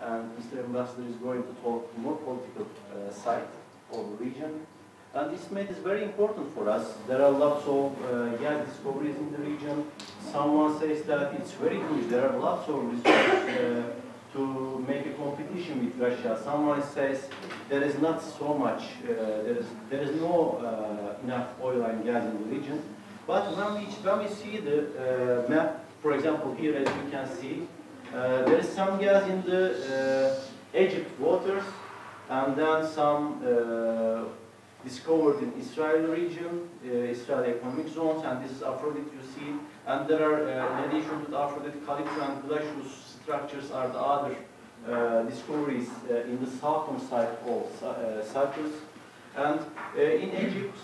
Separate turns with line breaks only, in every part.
and Mr. Ambassador is going to talk more political side of the region. And EASTMED is very important for us. There are lots of gas discoveries in the region. Someone says that it's very good. There are lots of resources to make a competition with Russia. Someone says there is not so much, there is no enough oil and gas in the region. But when we see the map, for example, here as you can see, there is some gas in the Egypt waters, and then some discovered in Israel region, Israel economic zones, and this is Aphrodite you see. And there are, in addition to Aphrodite, Calypso and glacious structures are the other discoveries in the southern side of Cyprus. And in Egypt,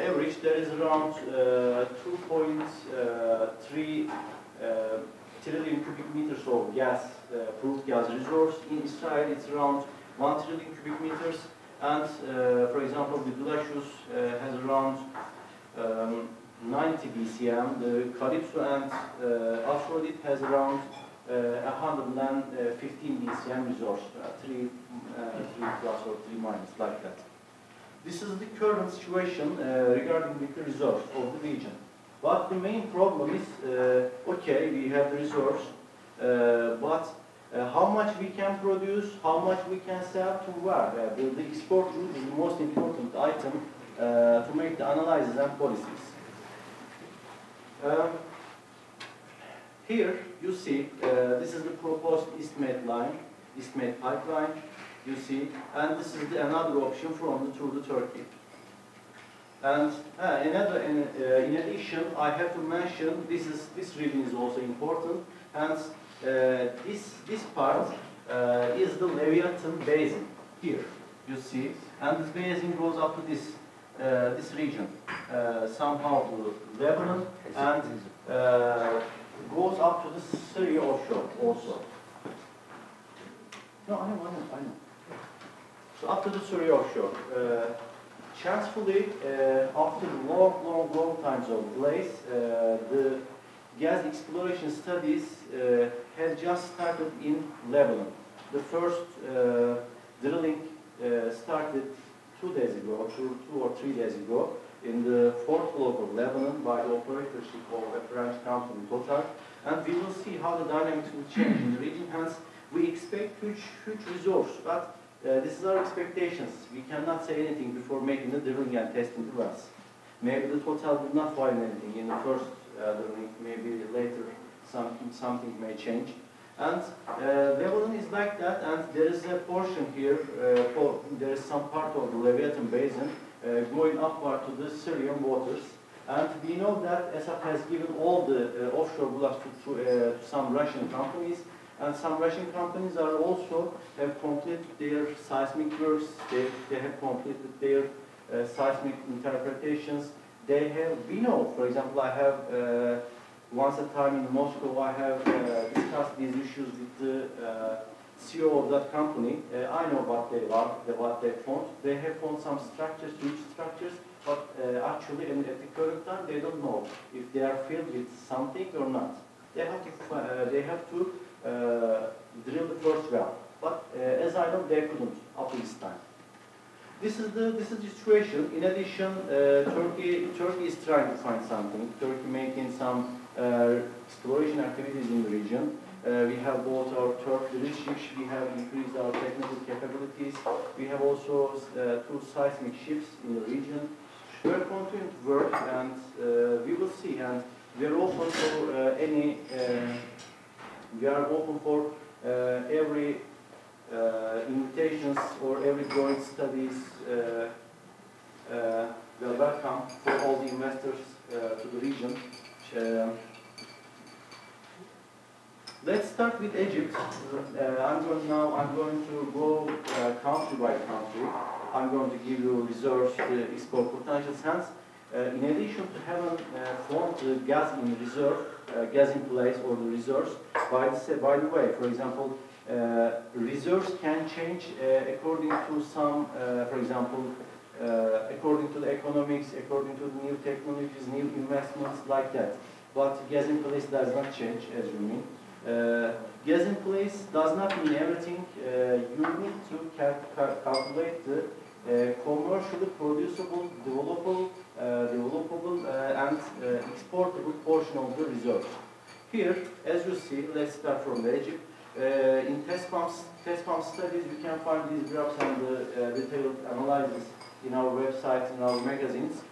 average, there is around 2.3 trillion cubic meters of gas, proved gas resource. In Israel, it's around 1 trillion cubic meters. And, for example, the glacius has around 90 BCM. The Calypso and Aphrodite has around 115 BCM resource, 3 plus or 3 minus, like that. This is the current situation regarding the resource of the region. But the main problem is, okay, we have the resource, but how much we can produce, how much we can sell to where. The export route is the most important item to make the analysis and policies. Here you see, this is the proposed EASTMED line, EASTMED pipeline, you see, and this is another option from the Turkey. And in addition, I have to mention this region is also important. Hence, this part is the Leviathan basin. Here, you see, and this basin goes up to this region, somehow to Lebanon, and goes up to the Syria offshore also. No, I know. So up to the Syria offshore. Chancefully, after long times of delays, the gas exploration studies had just started in Lebanon. The first drilling started 2 days ago, 2 or 3 days ago, in the 4th block of Lebanon by the operatorship of a French company, Total. And we will see how the dynamics will change in the region. Hence, we expect huge resource. But this is our expectations. We cannot say anything before making the drilling and testing the wells. Maybe the Total will not find anything in the first drilling. Maybe later something may change. And Lebanon is like that, and there is a portion here, there is some part of the Leviathan basin going upward to the Syrian waters. And we know that Assad has given all the offshore blocks to some Russian companies, and some Russian companies are also have completed their seismic works, they have completed their seismic interpretations. They have, we know, for example, I have once a time in Moscow, I have discussed these issues with the CEO of that company. I know what they found. They have found some structures, huge structures, but actually at the current time, they don't know if they are filled with something or not. They have to drill the first well, but as I know, they couldn't up to this time. This is the situation. In addition, Turkey is trying to find something. Turkey making some exploration activities in the region. We have bought our Turkish ships. We have increased our technical capabilities. We have also 2 seismic ships in the region. We are continuing to work, and we will see. And we are open for we are open for every invitations or every joint studies. We are welcome for all the investors to the region. Let's start with Egypt. I'm going to go country by country. I'm going to give you reserves, export potential. Hence, in addition to having formed the gas in reserve, gas in place or the reserves, by the way, for example, reserves can change according to some, for example, according to the economics, according to the new technologies, new investments, like that. But gas in place does not change, as you mean. Gas in place does not mean everything. You need to calculate the commercially producible, developable, and exportable portion of the reserve. Here, as you see, let's start from Egypt. In TESPAM studies, you can find these graphs and the detailed analysis in our website, in our magazines.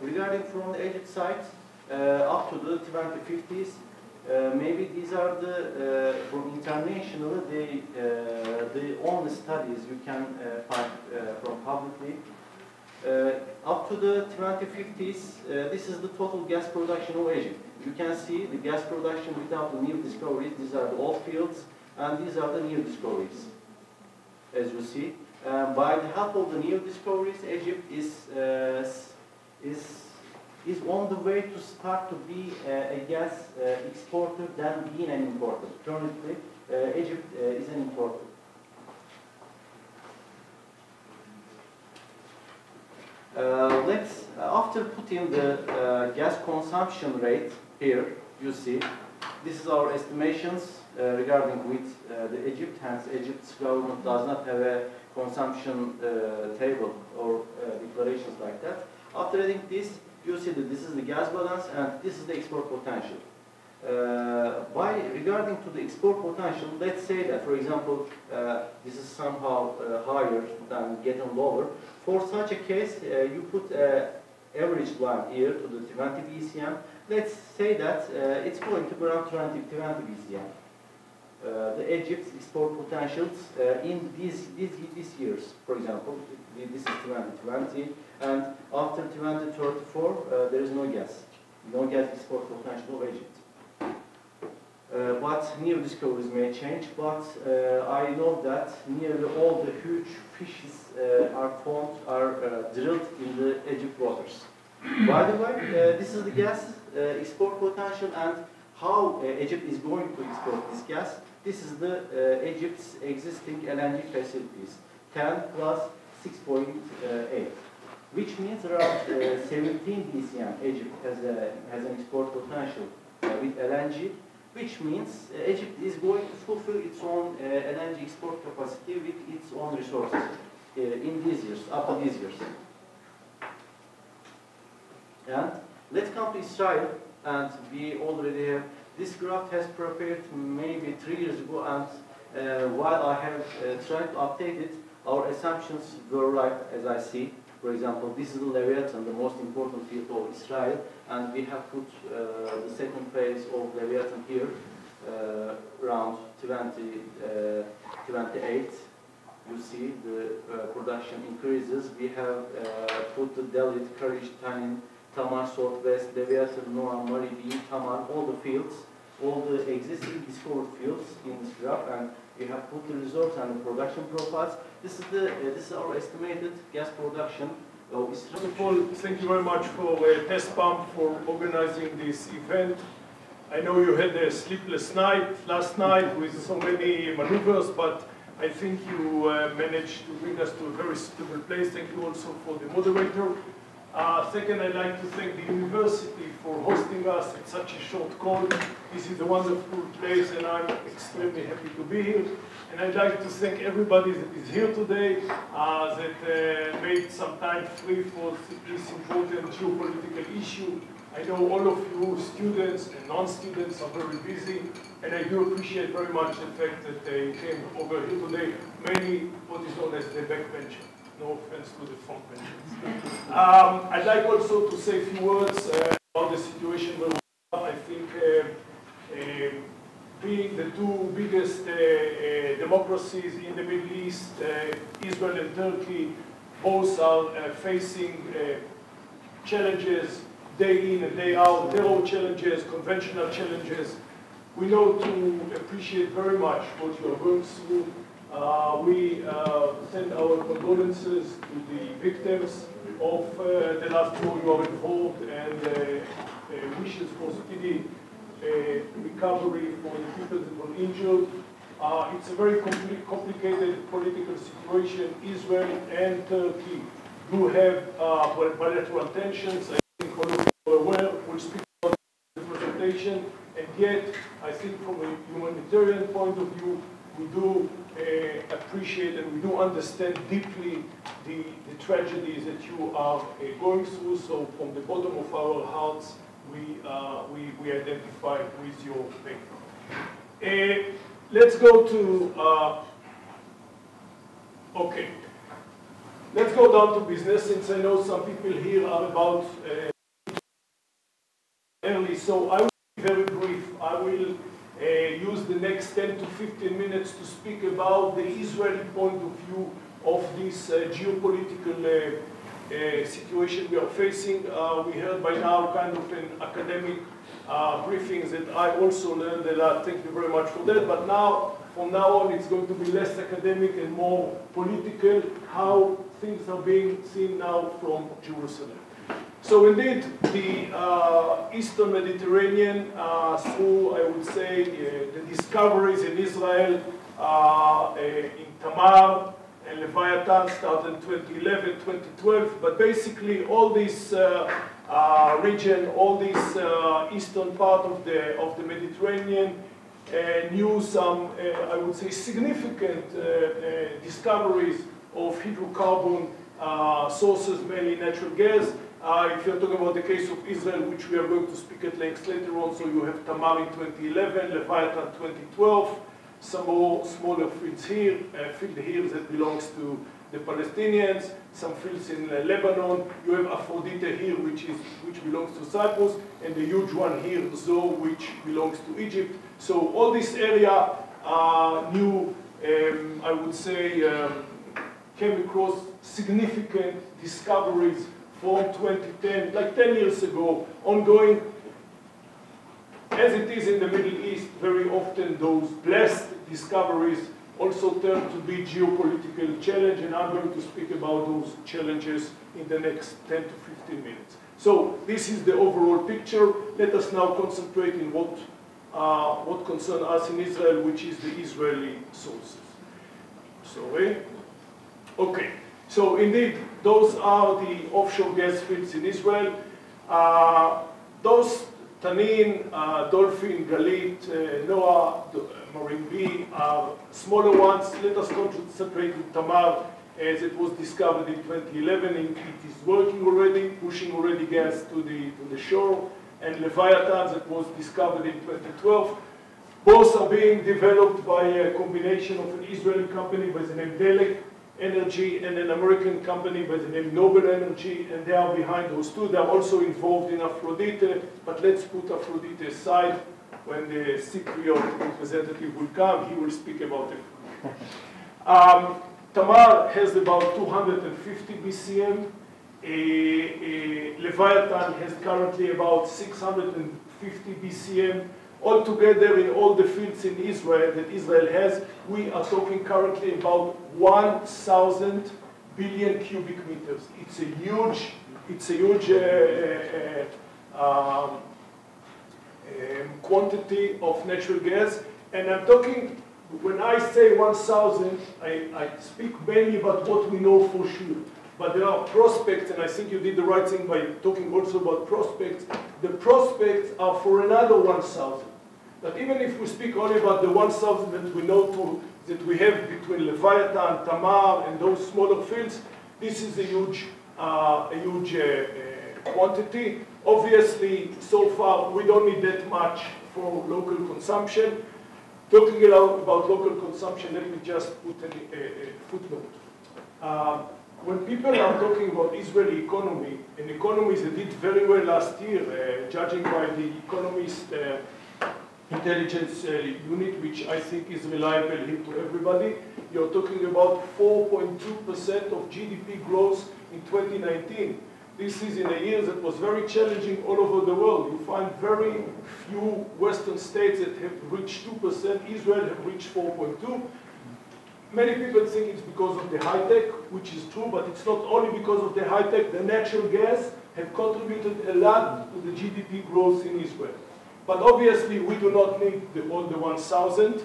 Regarding from the Egypt side, up to the 2050s, maybe these are the, from internationally, the only studies you can find from publicly. Up to the 2050s, this is the total gas production of Egypt. You can see the gas production without the new discoveries. These are the old fields, and these are the new discoveries, as you see. By the help of the new discoveries, Egypt is on the way to start to be a gas exporter than being an importer. Currently, Egypt is an importer. Let's, after putting the gas consumption rate here, you see, this is our estimations regarding with the Egypt. Hence, Egypt's government does not have a consumption table or declarations like that. After adding this, you see that this is the gas balance and this is the export potential. Regarding to the export potential, let's say that, for example, this is somehow higher than getting lower. For such a case, you put average line here to the 20 BCM. Let's say that it's going to be around 20 BCM. The Egypt's export potentials in these years, for example, this is 2020, and after 2034, there is no gas export potential of Egypt. But new discoveries may change, but I know that nearly all the huge fishes are drilled in the Egypt waters. By the way, this is the gas export potential and how Egypt is going to export this gas. This is the Egypt's existing LNG facilities, 10 plus 6.8, which means around 17 BCM Egypt has an export potential with LNG, which means Egypt is going to fulfill its own LNG export capacity with its own resources in these years, after these years. And let's come to Israel, and we already have, this graph has prepared maybe 3 years ago, and while I have tried to update it, our assumptions were right, as I see. For example, this is the Leviathan, the most important field of Israel, and we have put the second phase of Leviathan here, around 28. You see the production increases. We have put the Dalit, Karish, Tanin, Tamar, Southwest, Leviathan, Noah, Maribi, Tamar, all the fields, all the existing discovered fields in this graph, and we have put the reserves and the production profiles. This is our estimated gas production of Israel.
First of all, thank you very much for TESPAM for organizing this event. I know you had a sleepless night last night with so many maneuvers, but I think you managed to bring us to a very suitable place. Thank you also for the moderator. Second, I'd like to thank the university for hosting us at such a short call. This is a wonderful place, and I'm extremely happy to be here. And I'd like to thank everybody that is here today, that made some time free for this important geopolitical issue. I know all of you, students and non-students, are very busy, and I do appreciate very much the fact that they came over here today, mainly what is known as the backbencher. No offense to the front benchers. I'd like also to say a few words about the situation where we are. I think being the two biggest democracies in the Middle East, Israel and Turkey, both are facing challenges day in and day out, their own challenges, conventional challenges. We know to appreciate very much what you are going through. We send our condolences to the victims of the last war you are involved, and wishes for speedy recovery for the people that were injured. It's a very complicated political situation. Israel and Turkey do have bilateral tensions. I think all of you are aware. We'll speak about the presentation, and yet I think from a humanitarian point of view, we do appreciate and we do understand deeply the tragedies that you are going through. So from the bottom of our hearts, we identify with your background. Let's go to, okay. Let's go down to business, since I know some people here are about early. So I will be very brief. I will use the next 10 to 15 minutes to speak about the Israeli point of view of this geopolitical situation we are facing. We heard by now kind of an academic briefings that I also learned a lot. Thank you very much for that. But now, from now on, it's going to be less academic and more political, how things are being seen now from Jerusalem. So indeed, the Eastern Mediterranean, through, I would say, the discoveries in Israel, in Tamar and Leviathan started in 2011, 2012, but basically all this region, all this eastern part of the Mediterranean knew some, I would say, significant discoveries of hydrocarbon sources, mainly natural gas. If you're talking about the case of Israel, which we are going to speak at length later on, so you have Tamar in 2011, Leviathan 2012, some more smaller fields here, field here that belongs to the Palestinians, some fields in Lebanon. You have Aphrodite here, which belongs to Cyprus, and the huge one here, Zoe, which belongs to Egypt. So all this area new, I would say, came across significant discoveries from 2010, like 10 years ago, ongoing. As it is in the Middle East, very often those blessed discoveries also turn to be geopolitical challenge, and I'm going to speak about those challenges in the next 10 to 15 minutes. So this is the overall picture. Let us now concentrate in what concerns us in Israel, which is the Israeli sources. Sorry. Okay. So indeed, those are the offshore gas fields in Israel. Those Tanin, Dolphin, Galit, Noah, Marine B are smaller ones. Let us concentrate on Tamar, as it was discovered in 2011. It is working already, pushing already gas to the shore. And Leviathan, that was discovered in 2012. Both are being developed by a combination of an Israeli company by the name Delek Energy and an American company by the name Noble Energy, and they are behind those two. They are also involved in Aphrodite, but let's put Aphrodite aside. When the Cypriot representative will come, he will speak about it. Tamar has about 250 BCM. Leviathan has currently about 650 BCM. Altogether, in all the fields in Israel that Israel has, we are talking currently about 1,000 billion cubic meters. It's a huge quantity of natural gas. And I'm talking, when I say 1,000, I speak mainly about what we know for sure. But there are prospects, and I think you did the right thing by talking also about prospects. The prospects are for another 1,000. But even if we speak only about the 1,000 that we know that we have between Leviathan, Tamar, and those smaller fields, this is a huge quantity. Obviously, so far, we don't need that much for local consumption. Talking about local consumption, let me just put a footnote. When people are talking about Israeli economy, and economies that did very well last year, judging by the Economist intelligence unit, which I think is reliable here to everybody, you're talking about 4.2% of GDP growth in 2019. This is in a year that was very challenging all over the world. You find very few Western states that have reached 2%. Israel have reached 4.2%. Many people think it's because of the high tech, which is true, but it's not only because of the high tech. The natural gas have contributed a lot to the GDP growth in Israel. But obviously, we do not need all the 1,000.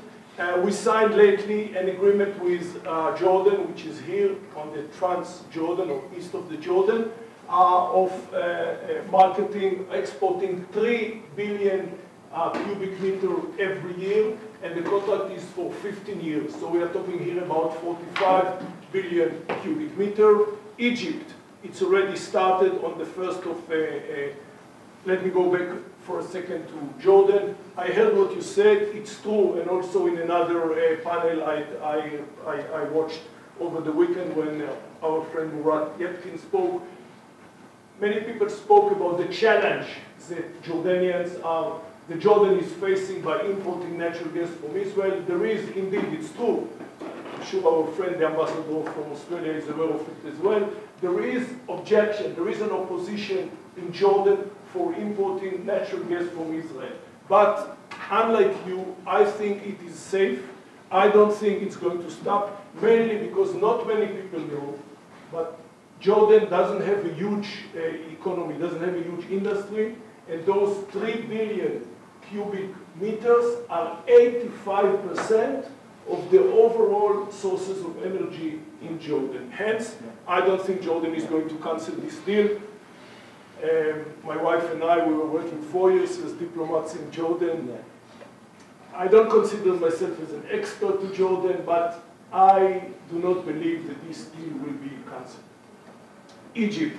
We signed lately an agreement with Jordan, which is here on the Trans-Jordan or east of the Jordan, of marketing, exporting 3 billion cubic meter every year, and the contract is for 15 years. So we are talking here about 45 billion cubic meter. Egypt, it's already started on the 1st of, let me go back for a second to Jordan. I heard what you said, it's true, and also in another panel I watched over the weekend when our friend Murat Yetkin spoke. Many people spoke about the challenge that Jordan is facing by importing natural gas from Israel. There is indeed, it's true. I'm sure our friend, the ambassador from Australia, is aware of it as well. There is objection, there is an opposition in Jordan for importing natural gas from Israel. But unlike you, I think it is safe. I don't think it's going to stop, mainly because not many people know, but Jordan doesn't have a huge economy, doesn't have a huge industry, and those 3 billion cubic meters are 85% of the overall sources of energy in Jordan. Hence, I don't think Jordan is going to cancel this deal. My wife and I, we were working 4 years as diplomats in Jordan. I don't consider myself as an expert to Jordan, but I do not believe that this deal will be cancelled. Egypt.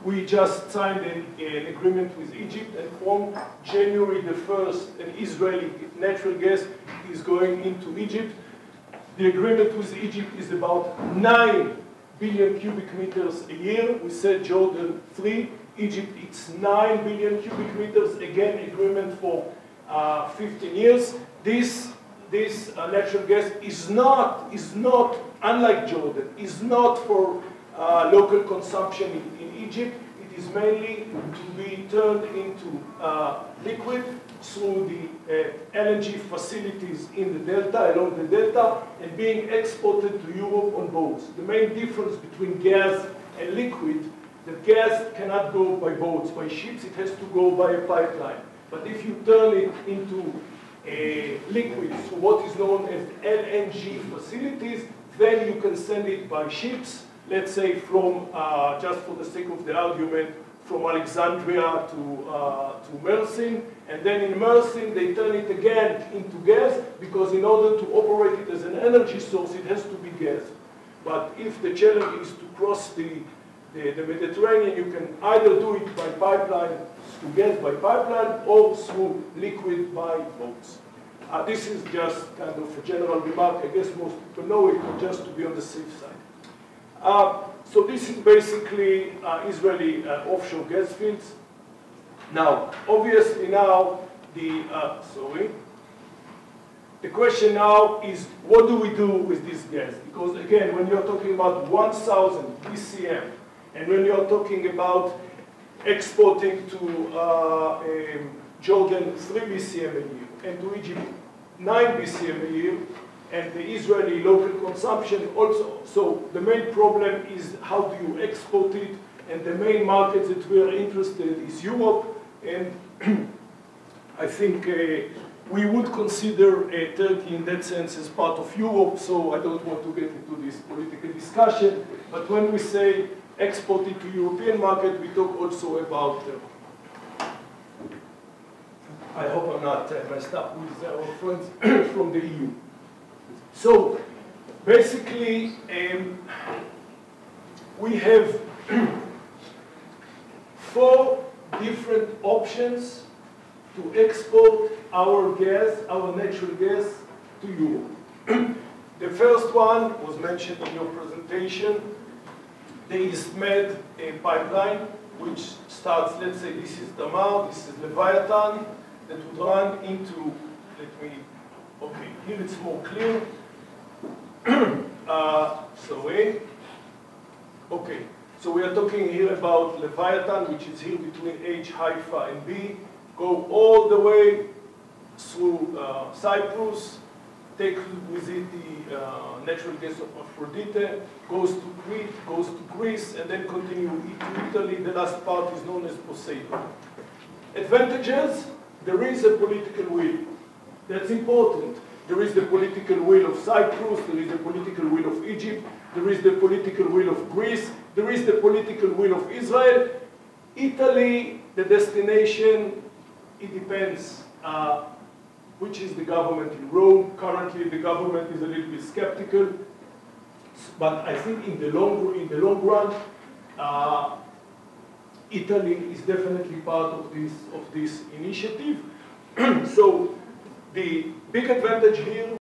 We just signed an agreement with Egypt, and from January the 1st, an Israeli natural gas is going into Egypt. The agreement with Egypt is about 9 billion cubic meters a year. We said Jordan 3, Egypt it's 9 billion cubic meters. Again, agreement for 15 years. This natural gas is not, unlike Jordan, is not for local consumption in Egypt. It is mainly to be turned into liquid through the LNG facilities in the delta, along the delta, and being exported to Europe on boats. The main difference between gas and liquid, that gas cannot go by boats, by ships, it has to go by a pipeline. But if you turn it into liquid through what is known as LNG facilities, then you can send it by ships, let's say from, just for the sake of the argument, from Alexandria to Mersin, and then in Mersin they turn it again into gas, because in order to operate it as an energy source it has to be gas. But if the challenge is to cross the Mediterranean, you can either do it by pipeline, to gas by pipeline, or through liquid by boats. This is just kind of a general remark. I guess most people know it, but just to be on the safe side. So this is basically Israeli offshore gas fields. Now, obviously now, the question now is, what do we do with this gas? Because again, when you're talking about 1,000 BCM, and when you're talking about exporting to Jordan 3 BCM a year, and to Egypt 9 BCM a year, and the Israeli local consumption also. So the main problem is how do you export it, and the main market that we are interested in is Europe, and I think we would consider Turkey in that sense as part of Europe, so I don't want to get into this political discussion, but when we say export it to European market, we talk also about, I hope I'm not messed up with our friends from the EU. So basically, we have 4 different options to export our gas, our natural gas, to Europe. The first one was mentioned in your presentation, the EASTMED pipeline, which starts, let's say this is Tamar, this is Leviathan, that would run into, okay, here it's more clear. Okay, so we are talking here about Leviathan, which is here between H, Haifa, and B, go all the way through Cyprus, take with it the natural gas of Aphrodite, goes to Crete, goes to Greece, and then continue to Italy. The last part is known as Poseidon. Advantages, there is a political will. That's important. There is the political will of Cyprus, there is the political will of Egypt, there is the political will of Greece, there is the political will of Israel. Italy, the destination, it depends. which is the government in Rome. Currently, the government is a little bit skeptical, but I think in the long run, Italy is definitely part of this initiative. So the big advantage here